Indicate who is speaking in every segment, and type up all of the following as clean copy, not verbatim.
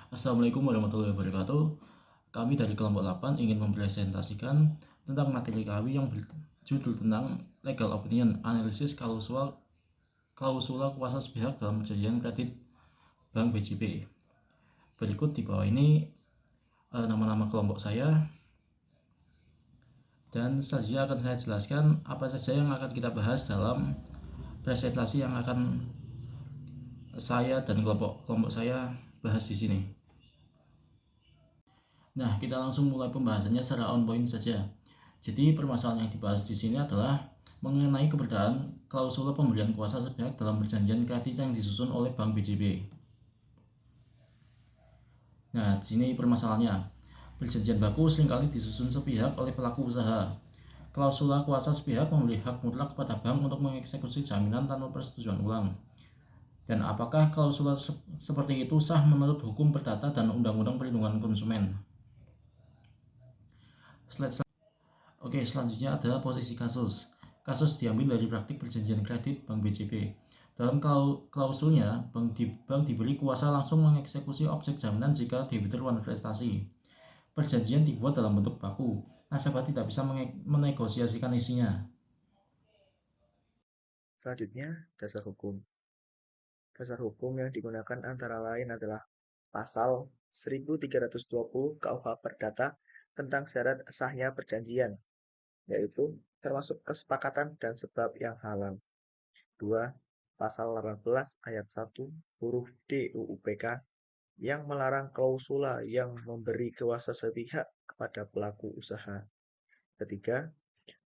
Speaker 1: Assalamualaikum warahmatullahi wabarakatuh. Kami dari kelompok 8 ingin mempresentasikan tentang materi kami yang berjudul tentang Legal Opinion Analisis Klausula kuasa sepihak dalam perjanjian kredit Bank BJB. Berikut di bawah ini nama-nama kelompok saya, dan selanjutnya akan saya jelaskan apa saja yang akan kita bahas dalam presentasi yang akan saya dan kelompok saya bahas di sini. Nah, kita langsung mulai pembahasannya secara on point saja. Jadi, permasalahan yang dibahas di sini adalah mengenai keberadaan klausula pemberian kuasa sepihak dalam perjanjian kredit yang disusun oleh Bank BJB. Nah, di sini permasalahannya. Perjanjian baku seringkali disusun sepihak oleh pelaku usaha. Klausula kuasa sepihak memberi hak mutlak kepada bank untuk mengeksekusi jaminan tanpa persetujuan ulang. Dan apakah klausula seperti itu sah menurut hukum perdata dan Undang-Undang Perlindungan Konsumen? Oke, selanjutnya adalah posisi kasus. Kasus diambil dari praktik perjanjian kredit Bank BJB. Dalam klausulnya, bank diberi kuasa langsung mengeksekusi objek jaminan jika debitur prestasi. Perjanjian dibuat dalam bentuk baku. Nasabah tidak bisa menegosiasikan isinya.
Speaker 2: Selanjutnya, dasar hukum. Dasar hukum yang digunakan antara lain adalah Pasal 1320 KUH Perdata tentang syarat sahnya perjanjian, yaitu termasuk kesepakatan dan sebab yang halal. 2. Pasal 18 ayat 1 huruf D UU PK yang melarang klausula yang memberi kuasa sepihak kepada pelaku usaha. Ketiga,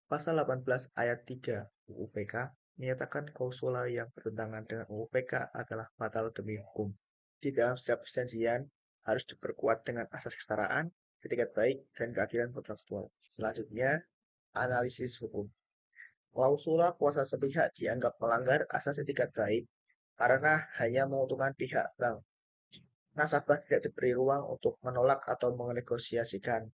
Speaker 2: Pasal 18 ayat 3 UU PK menyatakan klausula yang bertentangan dengan UU PK adalah batal demi hukum. Di dalam setiap perjanjian harus diperkuat dengan asas kesetaraan, etikat baik, dan keadilan kontraktual. Selanjutnya, analisis hukum. Klausula kuasa sepihak dianggap melanggar asas etikat baik karena hanya menguntungkan pihak bank. Nasabah tidak diberi ruang untuk menolak atau menegosiasikan.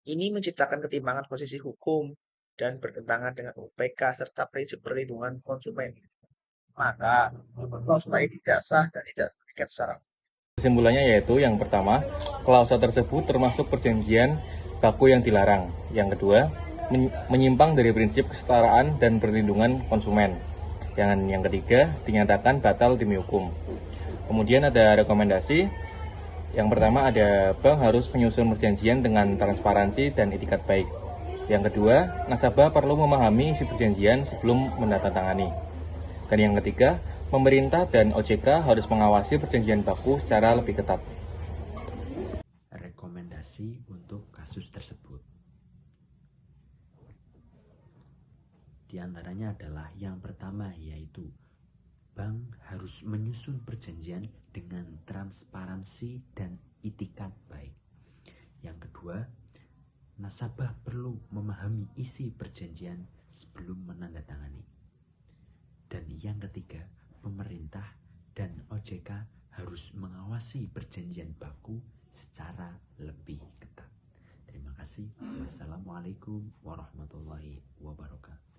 Speaker 2: Ini menciptakan ketimpangan posisi hukum dan bertentangan dengan UPK serta prinsip perlindungan konsumen. Maka, klausula ini tidak sah dan tidak terikat secara.
Speaker 3: Kesimpulannya yaitu yang pertama, klausula tersebut termasuk perjanjian baku yang dilarang. Yang kedua, menyimpang dari prinsip kesetaraan dan perlindungan konsumen. Yang ketiga, dinyatakan batal demi hukum. Kemudian ada rekomendasi. Yang pertama ada bank harus menyusun perjanjian dengan transparansi dan etikat baik. Yang kedua, nasabah perlu memahami isi perjanjian sebelum menandatangani. Dan yang ketiga, pemerintah dan OJK harus mengawasi perjanjian baku secara lebih ketat.
Speaker 4: Rekomendasi untuk kasus tersebut di antaranya adalah yang pertama, yaitu bank harus menyusun perjanjian dengan transparansi dan itikat baik. Yang kedua, nasabah perlu memahami isi perjanjian sebelum menandatangani. Dan yang ketiga, pemerintah dan OJK harus mengawasi perjanjian baku secara lebih ketat. Terima kasih. Wassalamualaikum warahmatullahi wabarakatuh.